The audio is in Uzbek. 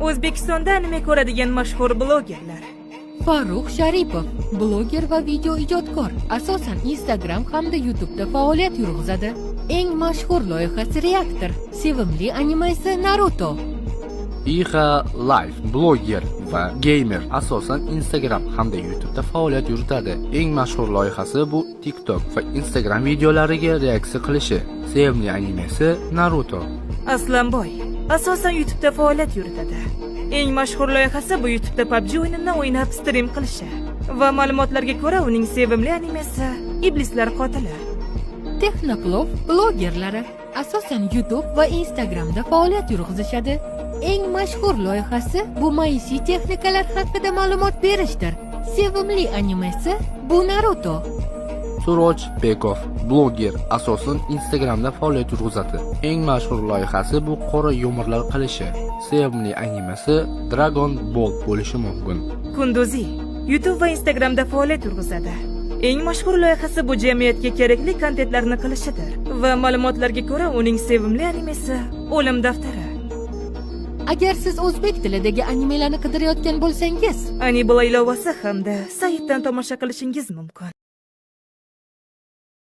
O'zbekistonda anime ko'radigan mashhur blogerlar. Farruh Sharipov, bloger va video ijodkor, asosan Instagram hamda YouTube'da faoliyat yurg'izadi. Eng mashhur loyihasi Reaktor, sevimli animesi Naruto. Iha Life, bloger va gamer, asosan Instagram hamda YouTube'da faoliyat yuritadi. Eng mashhur loyihasi bu TikTok va Instagram videolariga reaksiya qilishi. Sevimli animesi Naruto. Aslanboy, asosan YouTube'da faoliyat yuritadi. Eng mashhur loyihasi bu YouTube'da PUBG o'yinini o'ynab stream qilishi. Va ma'lumotlarga ko'ra, uning sevimli animesi Iblislar qotili. Texnoplov blogerlari, asosan YouTube va Instagramda faoliyat yurg'izishadi. Eng mashhur loyihasi bu maishiy texnikalar haqida ma'lumot berishdir. Sevimli animesi bu Naruto. Suroj Bekov, bloger, asosan Instagramda faoliyat yurg'izadi. Eng mashhur loyihasi bu qora yumurlar qilishi. Sevimli animesi Dragon Ball bo'lishi mumkin. Kunduzi, YouTube va Instagramda faoliyat yurg'izadi. Eng mashhur loyihasi bu jamiyatga kerakli kontentlarni qilishidir. Va ma'lumotlarga ko'ra, uning sevimli animesi O'lim daftari. Agar siz o'zbek tilidagi animelarni qidirayotgan bo'lsangiz, Anibal ilovasi hamda saytdan tomosha qilishingiz mumkin.